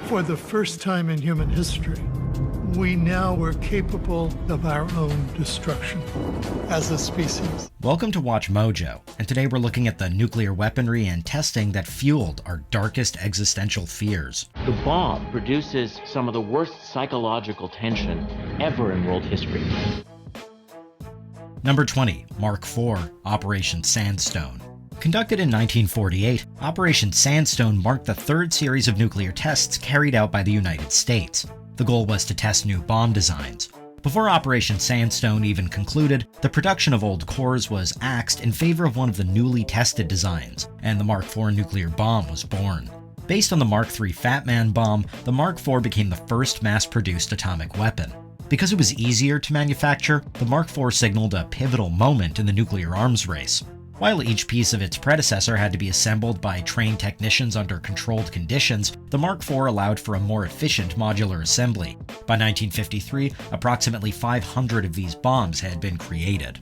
For the first time in human history, we now were capable of our own destruction as a species. Welcome to Watch Mojo, and today we're looking at the nuclear weaponry and testing that fueled our darkest existential fears. The bomb produces some of the worst psychological tension ever in world history. Number 20, Mark IV, Operation Sandstone. Conducted in 1948, Operation Sandstone marked the third series of nuclear tests carried out by the United States. The goal was to test new bomb designs. Before Operation Sandstone even concluded, the production of old cores was axed in favor of one of the newly tested designs, and the Mark IV nuclear bomb was born. Based on the Mark III Fat Man bomb, the Mark IV became the first mass-produced atomic weapon. Because it was easier to manufacture, the Mark IV signaled a pivotal moment in the nuclear arms race. While each piece of its predecessor had to be assembled by trained technicians under controlled conditions, the Mark IV allowed for a more efficient modular assembly. By 1953, approximately 500 of these bombs had been created.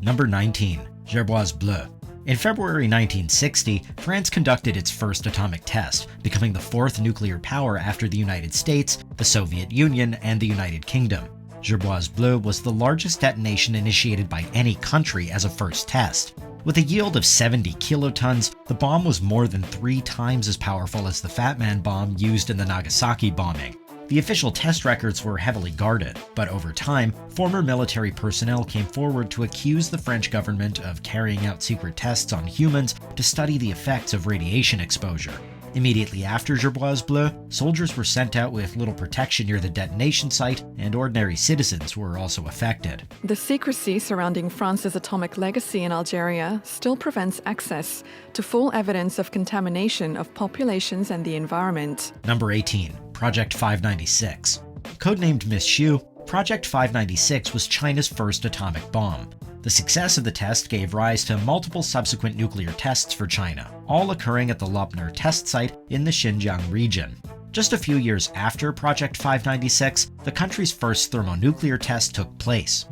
Number 19, Gerboise Bleue. In February 1960, France conducted its first atomic test, becoming the fourth nuclear power after the United States, the Soviet Union, and the United Kingdom. Gerboise Bleue was the largest detonation initiated by any country as a first test. With a yield of 70 kilotons, the bomb was more than 3 times as powerful as the Fat Man bomb used in the Nagasaki bombing. The official test records were heavily guarded, but over time, former military personnel came forward to accuse the French government of carrying out secret tests on humans to study the effects of radiation exposure. Immediately after Gerboise Bleue, soldiers were sent out with little protection near the detonation site, and ordinary citizens were also affected. The secrecy surrounding France's atomic legacy in Algeria still prevents access to full evidence of contamination of populations and the environment. Number 18, Project 596. Codenamed Miss Shu, Project 596 was China's first atomic bomb. The success of the test gave rise to multiple subsequent nuclear tests for China, all occurring at the Lopner test site in the Xinjiang region. Just a few years after Project 596, the country's first thermonuclear test took place.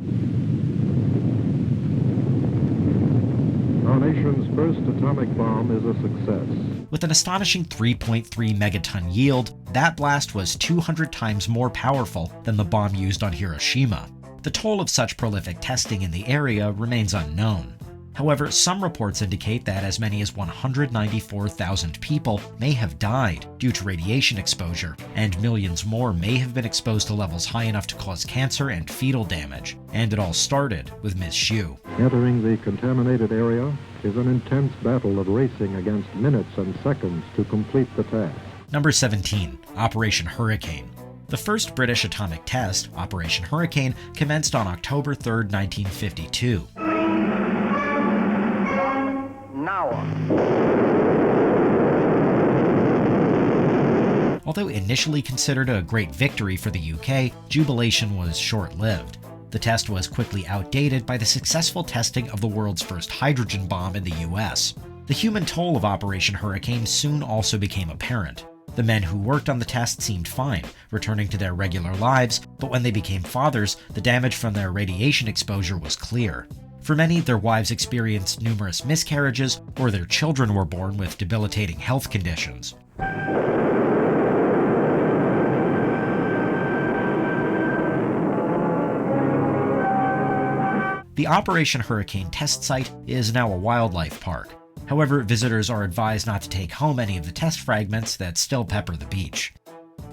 Our nation's first atomic bomb is a success. With an astonishing 3.3 megaton yield, that blast was 200 times more powerful than the bomb used on Hiroshima. The toll of such prolific testing in the area remains unknown. However, some reports indicate that as many as 194,000 people may have died due to radiation exposure, and millions more may have been exposed to levels high enough to cause cancer and fetal damage. And it all started with Miss Shu. Entering the contaminated area is an intense battle of racing against minutes and seconds to complete the task. Number 17, Operation Hurricane. The first British atomic test, Operation Hurricane, commenced on October 3, 1952. Although initially considered a great victory for the UK, jubilation was short-lived. The test was quickly outdated by the successful testing of the world's first hydrogen bomb in the US. The human toll of Operation Hurricane soon also became apparent. The men who worked on the test seemed fine, returning to their regular lives, but when they became fathers, the damage from their radiation exposure was clear. For many, their wives experienced numerous miscarriages, or their children were born with debilitating health conditions. The Operation Hurricane test site is now a wildlife park. However, visitors are advised not to take home any of the test fragments that still pepper the beach.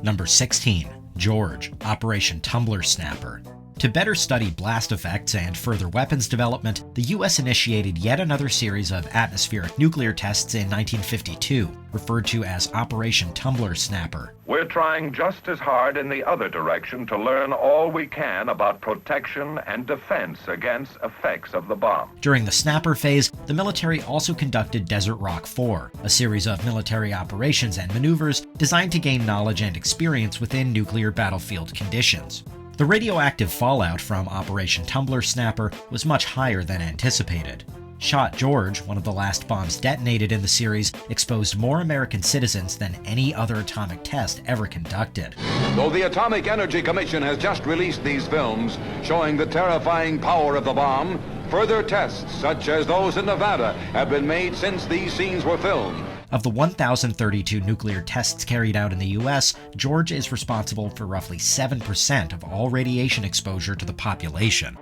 Number 16, George, Operation Tumbler Snapper. To better study blast effects and further weapons development, the US initiated yet another series of atmospheric nuclear tests in 1952, referred to as Operation Tumbler Snapper. We're trying just as hard in the other direction to learn all we can about protection and defense against effects of the bomb. During the Snapper phase, the military also conducted Desert Rock 4, a series of military operations and maneuvers designed to gain knowledge and experience within nuclear battlefield conditions. The radioactive fallout from Operation Tumbler Snapper was much higher than anticipated. Shot George, one of the last bombs detonated in the series, exposed more American citizens than any other atomic test ever conducted. Though the Atomic Energy Commission has just released these films showing the terrifying power of the bomb, further tests, such as those in Nevada, have been made since these scenes were filmed. of the 1,032 nuclear tests carried out in the US, George is responsible for roughly 7% of all radiation exposure to the population.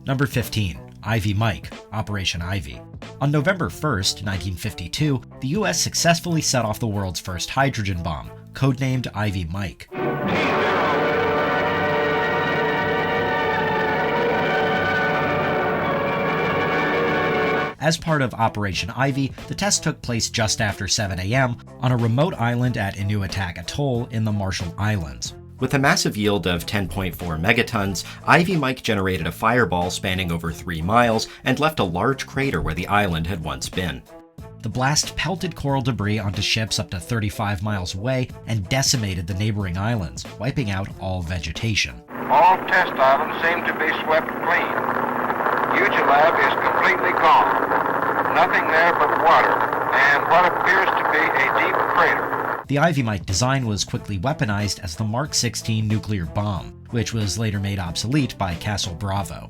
Number 15. Ivy Mike, Operation Ivy. On November 1st, 1952, the US successfully set off the world's first hydrogen bomb, codenamed Ivy Mike. As part of Operation Ivy, the test took place just after 7 a.m. on a remote island at Inuiatak Atoll in the Marshall Islands. With a massive yield of 10.4 megatons, Ivy Mike generated a fireball spanning over 3 miles and left a large crater where the island had once been. The blast pelted coral debris onto ships up to 35 miles away and decimated the neighboring islands, wiping out all vegetation. All test islands seem to be swept clean. Lab is completely gone. Nothing there but water, and what appears to be a deep crater. The Ivy Mike design was quickly weaponized as the Mark 16 nuclear bomb, which was later made obsolete by Castle Bravo.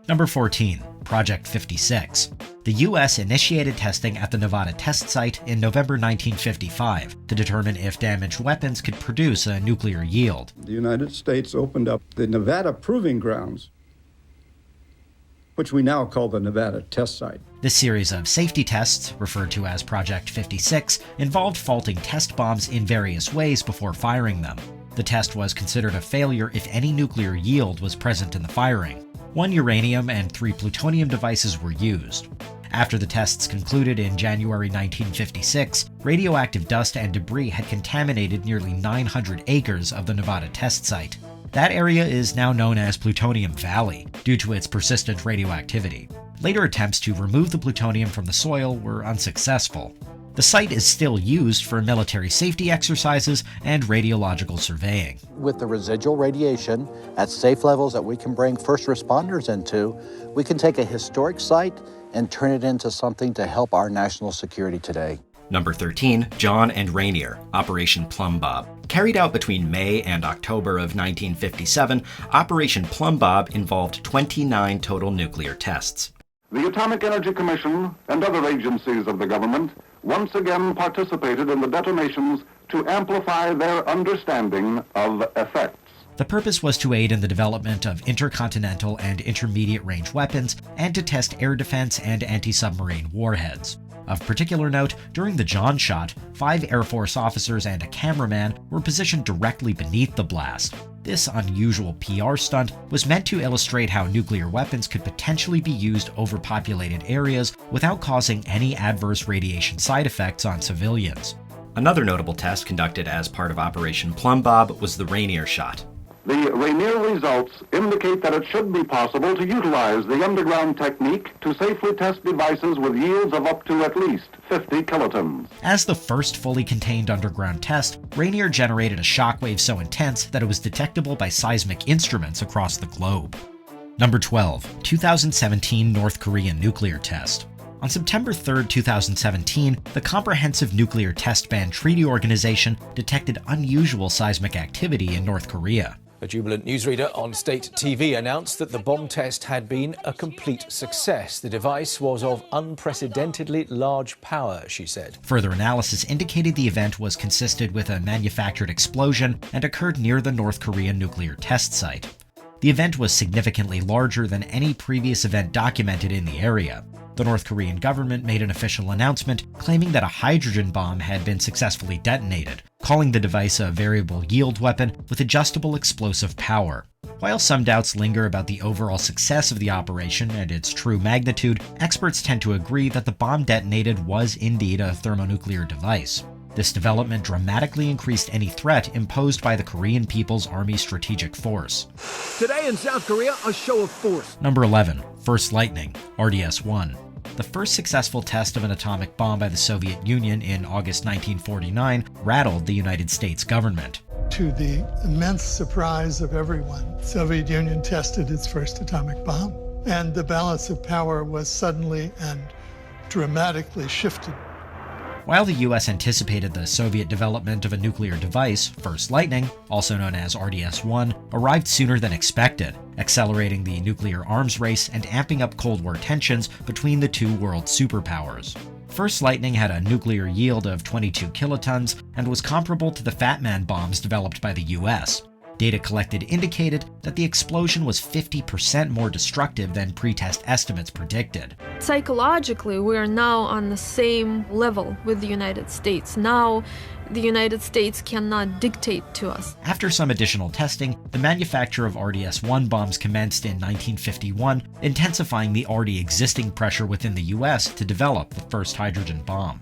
Number 14. Project 56. The U.S. initiated testing at the Nevada test site in November 1955 to determine if damaged weapons could produce a nuclear yield. The United States opened up the Nevada Proving Grounds, which we now call the Nevada test site. This series of safety tests, referred to as Project 56, involved faulting test bombs in various ways before firing them. The test was considered a failure if any nuclear yield was present in the firing. 1 uranium and 3 plutonium devices were used. After the tests concluded in January 1956, radioactive dust and debris had contaminated nearly 900 acres of the Nevada test site. That area is now known as Plutonium Valley, due to its persistent radioactivity. Later attempts to remove the plutonium from the soil were unsuccessful. The site is still used for military safety exercises and radiological surveying. With the residual radiation at safe levels that we can bring first responders into, we can take a historic site and turn it into something to help our national security today. Number 13, John and Rainier, Operation Plum Bob. Carried out between May and October of 1957, Operation Plum Bob involved 29 total nuclear tests. The Atomic Energy Commission and other agencies of the government once again participated in the detonations to amplify their understanding of effects. The purpose was to aid in the development of intercontinental and intermediate-range weapons and to test air defense and anti-submarine warheads. Of particular note, during the John shot, 5 Air Force officers and a cameraman were positioned directly beneath the blast. This unusual PR stunt was meant to illustrate how nuclear weapons could potentially be used over populated areas without causing any adverse radiation side effects on civilians. Another notable test conducted as part of Operation Plum Bob was the Rainier shot. The Rainier results indicate that it should be possible to utilize the underground technique to safely test devices with yields of up to at least 50 kilotons. As the first fully contained underground test, Rainier generated a shockwave so intense that it was detectable by seismic instruments across the globe. Number 12. 2017 North Korean nuclear test. On September 3, 2017, the Comprehensive Nuclear Test Ban Treaty Organization detected unusual seismic activity in North Korea. A jubilant newsreader on state TV announced that the bomb test had been a complete success. The device was of unprecedentedly large power, she said. Further analysis indicated the event was consistent with a manufactured explosion and occurred near the North Korean nuclear test site. The event was significantly larger than any previous event documented in the area. The North Korean government made an official announcement claiming that a hydrogen bomb had been successfully detonated, calling the device a variable yield weapon with adjustable explosive power. While some doubts linger about the overall success of the operation and its true magnitude, experts tend to agree that the bomb detonated was indeed a thermonuclear device. This development dramatically increased any threat imposed by the Korean People's Army Strategic Force. Today in South Korea, a show of force. Number 11. First Lightning, RDS-1. The first successful test of an atomic bomb by the Soviet Union in August 1949 rattled the United States government. To the immense surprise of everyone, the Soviet Union tested its first atomic bomb, and the balance of power was suddenly and dramatically shifted. While the U.S. anticipated the Soviet development of a nuclear device, First Lightning, also known as RDS-1, arrived sooner than expected, accelerating the nuclear arms race and amping up Cold War tensions between the two world superpowers. First Lightning had a nuclear yield of 22 kilotons and was comparable to the Fat Man bombs developed by the US. Data collected indicated that the explosion was 50% more destructive than pre-test estimates predicted. Psychologically, we are now on the same level with the United States. Now, the United States cannot dictate to us. After some additional testing, the manufacture of RDS-1 bombs commenced in 1951, intensifying the already existing pressure within the US to develop the first hydrogen bomb.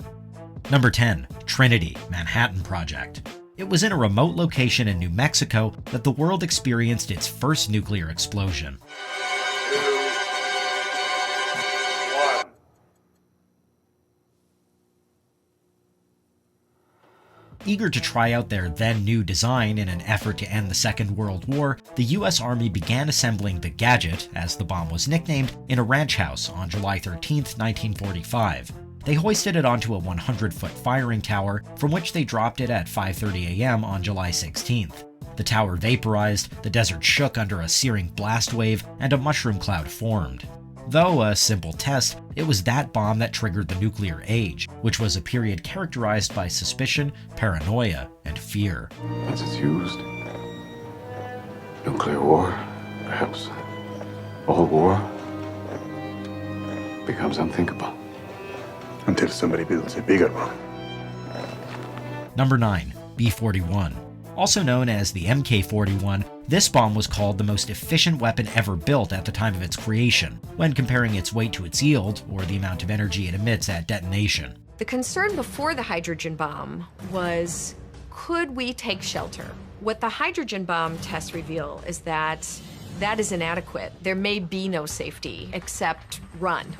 Number 10. Trinity, Manhattan Project. It was in a remote location in New Mexico that the world experienced its first nuclear explosion. 2, 1. Eager to try out their then-new design in an effort to end the Second World War, the US Army began assembling the Gadget, as the bomb was nicknamed, in a ranch house on July 13, 1945. They hoisted it onto a 100-foot firing tower, from which they dropped it at 5:30 a.m. on July 16th. The tower vaporized, the desert shook under a searing blast wave, and a mushroom cloud formed. Though a simple test, it was that bomb that triggered the nuclear age, which was a period characterized by suspicion, paranoia, and fear. Once it's used, nuclear war, perhaps all war, becomes unthinkable. Until somebody builds a bigger one. Number 9. B-41. Also known as the MK-41, this bomb was called the most efficient weapon ever built at the time of its creation, when comparing its weight to its yield, or the amount of energy it emits at detonation. The concern before the hydrogen bomb was, could we take shelter? What the hydrogen bomb tests reveal is that is inadequate. There may be no safety except run.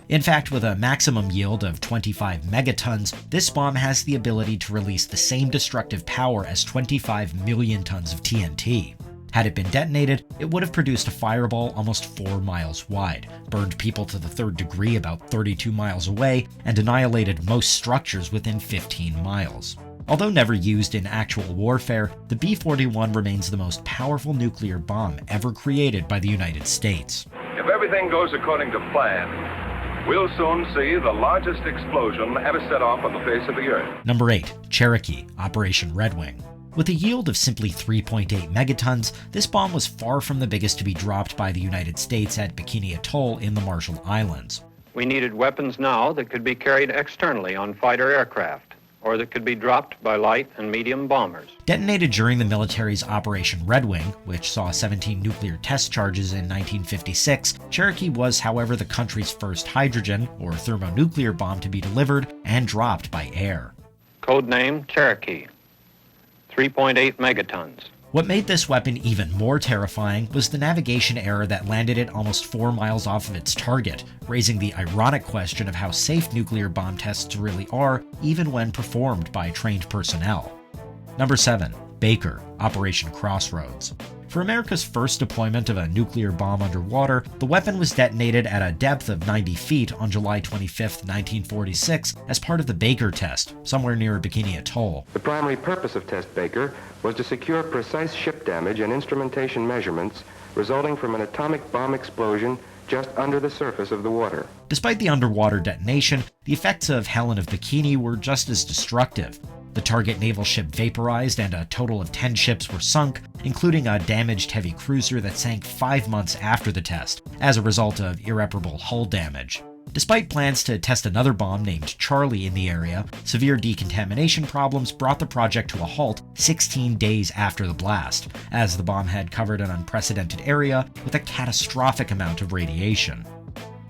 In fact, with a maximum yield of 25 megatons, this bomb has the ability to release the same destructive power as 25 million tons of TNT. Had it been detonated, it would have produced a fireball almost 4 miles wide, burned people to the third degree about 32 miles away, and annihilated most structures within 15 miles. Although never used in actual warfare, the B-41 remains the most powerful nuclear bomb ever created by the United States. If everything goes according to plan, we'll soon see the largest explosion ever set off on the face of the Earth. Number 8. Cherokee, Operation Redwing. With a yield of simply 3.8 megatons, this bomb was far from the biggest to be dropped by the United States at Bikini Atoll in the Marshall Islands. We needed weapons now that could be carried externally on fighter aircraft, or that could be dropped by light and medium bombers. Detonated during the military's Operation Redwing, which saw 17 nuclear test charges in 1956, Cherokee was, however, the country's first hydrogen, or thermonuclear bomb to be delivered and dropped by air. Codename Cherokee, 3.8 megatons. What made this weapon even more terrifying was the navigation error that landed it almost 4 miles off of its target, raising the ironic question of how safe nuclear bomb tests really are, even when performed by trained personnel. Number 7. Baker, Operation Crossroads. For America's first deployment of a nuclear bomb underwater, the weapon was detonated at a depth of 90 feet on July 25, 1946, as part of the Baker test, somewhere near Bikini Atoll. The primary purpose of Test Baker was to secure precise ship damage and instrumentation measurements resulting from an atomic bomb explosion just under the surface of the water. Despite the underwater detonation, the effects of Helen of Bikini were just as destructive. The target naval ship vaporized and a total of 10 ships were sunk, including a damaged heavy cruiser that sank 5 months after the test, as a result of irreparable hull damage. Despite plans to test another bomb named Charlie in the area, severe decontamination problems brought the project to a halt 16 days after the blast, as the bomb had covered an unprecedented area with a catastrophic amount of radiation.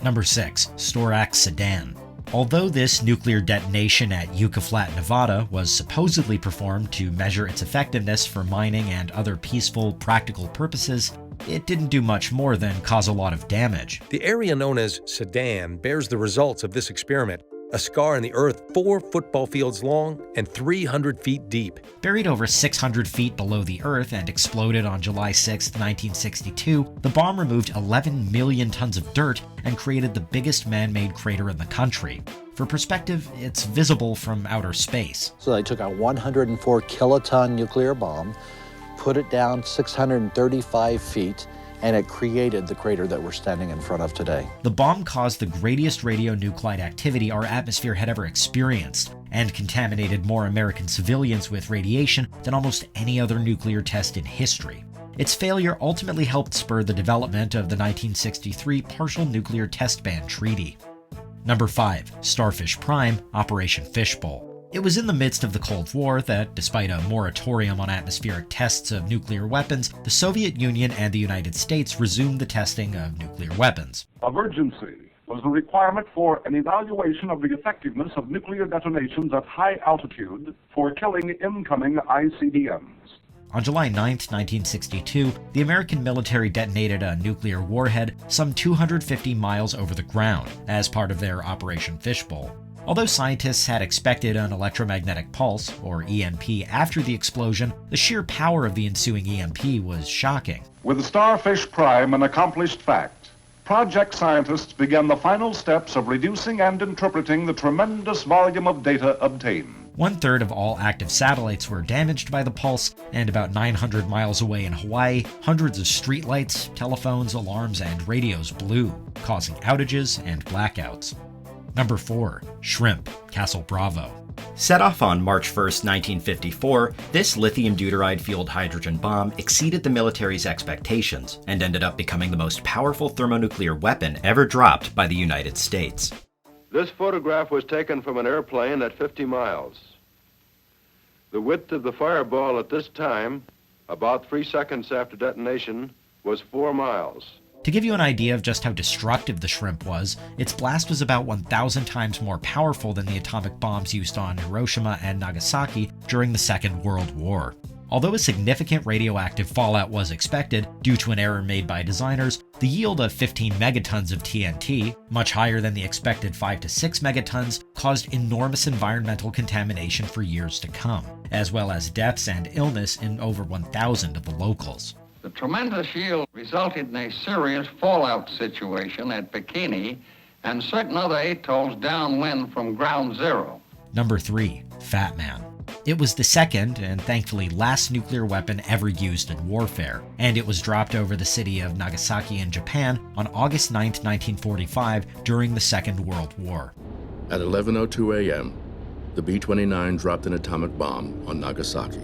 Number 6. Storax Sedan. Although this nuclear detonation at Yucca Flat, Nevada, was supposedly performed to measure its effectiveness for mining and other peaceful, practical purposes, it didn't do much more than cause a lot of damage. The area known as Sedan bears the results of this experiment, a scar in the earth 4 football fields long and 300 feet deep. Buried over 600 feet below the earth and exploded on July 6, 1962, the bomb removed 11 million tons of dirt and created the biggest man-made crater in the country. For perspective, it's visible from outer space. So they took a 104 kiloton nuclear bomb, put it down 635 feet, and it created the crater that we're standing in front of today. The bomb caused the greatest radionuclide activity our atmosphere had ever experienced, and contaminated more American civilians with radiation than almost any other nuclear test in history. Its failure ultimately helped spur the development of the 1963 Partial Nuclear Test Ban Treaty. Number 5. Starfish Prime, Operation Fishbowl. It was in the midst of the Cold War that, despite a moratorium on atmospheric tests of nuclear weapons, the Soviet Union and the United States resumed the testing of nuclear weapons. Of urgency was the requirement for an evaluation of the effectiveness of nuclear detonations at high altitude for killing incoming ICBMs. On July 9, 1962, the American military detonated a nuclear warhead some 250 miles over the ground as part of their Operation Fishbowl. Although scientists had expected an electromagnetic pulse, or EMP, after the explosion, the sheer power of the ensuing EMP was shocking. With the Starfish Prime an accomplished fact, project scientists began the final steps of reducing and interpreting the tremendous volume of data obtained. 1/3 of all active satellites were damaged by the pulse, and about 900 miles away in Hawaii, hundreds of streetlights, telephones, alarms, and radios blew, causing outages and blackouts. Number 4. Shrimp, Castle Bravo. Set off on March 1st, 1954, this lithium deuteride-fueled hydrogen bomb exceeded the military's expectations and ended up becoming the most powerful thermonuclear weapon ever dropped by the United States. This photograph was taken from an airplane at 50 miles. The width of the fireball at this time, about 3 seconds after detonation, was 4 miles. To give you an idea of just how destructive the shrimp was, its blast was about 1,000 times more powerful than the atomic bombs used on Hiroshima and Nagasaki during the Second World War. Although a significant radioactive fallout was expected due to an error made by designers, the yield of 15 megatons of TNT, much higher than the expected 5 to 6 megatons, caused enormous environmental contamination for years to come, as well as deaths and illness in over 1,000 of the locals. The tremendous yield resulted in a serious fallout situation at Bikini and certain other atolls downwind from ground zero. Number 3. Fat Man. It was the second, and thankfully last nuclear weapon ever used in warfare, and it was dropped over the city of Nagasaki in Japan on August 9, 1945, during the Second World War. At 11:02 a.m., the B-29 dropped an atomic bomb on Nagasaki.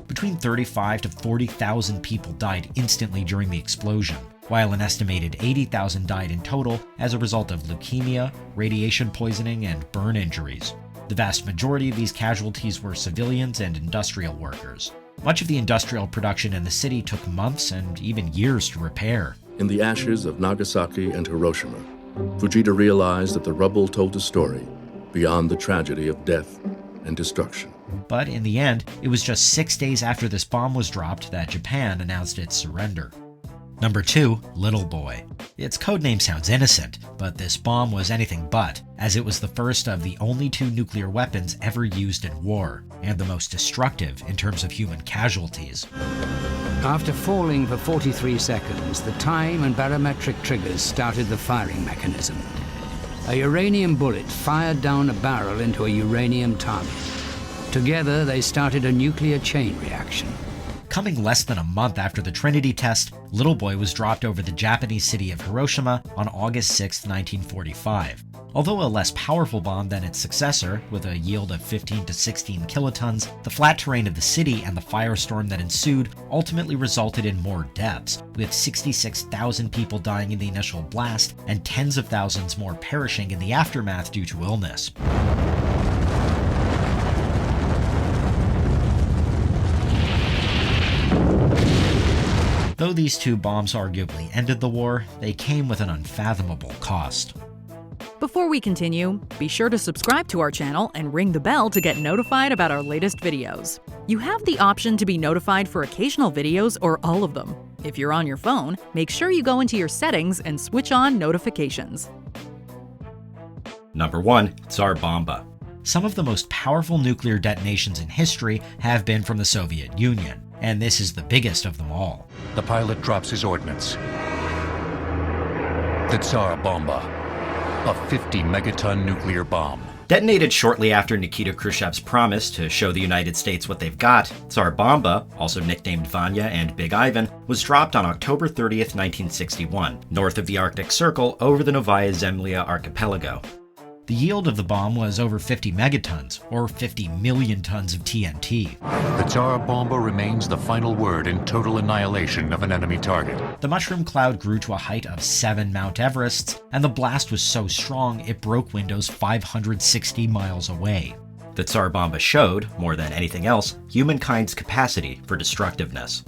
Between 35 to 40,000 people died instantly during the explosion, while an estimated 80,000 died in total as a result of leukemia, radiation poisoning, and burn injuries. The vast majority of these casualties were civilians and industrial workers. Much of the industrial production in the city took months and even years to repair. In the ashes of Nagasaki and Hiroshima, Fujita realized that the rubble told a story beyond the tragedy of death and destruction. But in the end, it was just 6 days after this bomb was dropped that Japan announced its surrender. Number 2. Little Boy. Its codename sounds innocent, but this bomb was anything but, as it was the first of the only 2 nuclear weapons ever used in war, and the most destructive in terms of human casualties. After falling for 43 seconds, the time and barometric triggers started the firing mechanism. A uranium bullet fired down a barrel into a uranium target. Together, they started a nuclear chain reaction. Coming less than a month after the Trinity test, Little Boy was dropped over the Japanese city of Hiroshima on August 6, 1945. Although a less powerful bomb than its successor, with a yield of 15 to 16 kilotons, the flat terrain of the city and the firestorm that ensued ultimately resulted in more deaths, with 66,000 people dying in the initial blast and tens of thousands more perishing in the aftermath due to illness. Though these 2 bombs arguably ended the war, they came with an unfathomable cost. Before we continue, be sure to subscribe to our channel and ring the bell to get notified about our latest videos. You have the option to be notified for occasional videos or all of them. If you're on your phone, make sure you go into your settings and switch on notifications. Number 1. Tsar Bomba. Some of the most powerful nuclear detonations in history have been from the Soviet Union, and this is the biggest of them all. The pilot drops his ordnance. The Tsar Bomba, a 50-megaton nuclear bomb. Detonated shortly after Nikita Khrushchev's promise to show the United States what they've got, Tsar Bomba, also nicknamed Vanya and Big Ivan, was dropped on October 30th, 1961, north of the Arctic Circle over the Novaya Zemlya archipelago. The yield of the bomb was over 50 megatons, or 50 million tons of TNT. The Tsar Bomba remains the final word in total annihilation of an enemy target. The mushroom cloud grew to a height of 7 Mount Everests, and the blast was so strong it broke windows 560 miles away. The Tsar Bomba showed, more than anything else, humankind's capacity for destructiveness.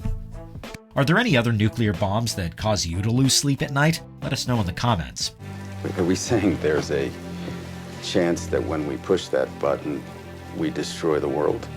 Are there any other nuclear bombs that cause you to lose sleep at night? Let us know in the comments. Are we saying there's a chance that when we push that button, we destroy the world?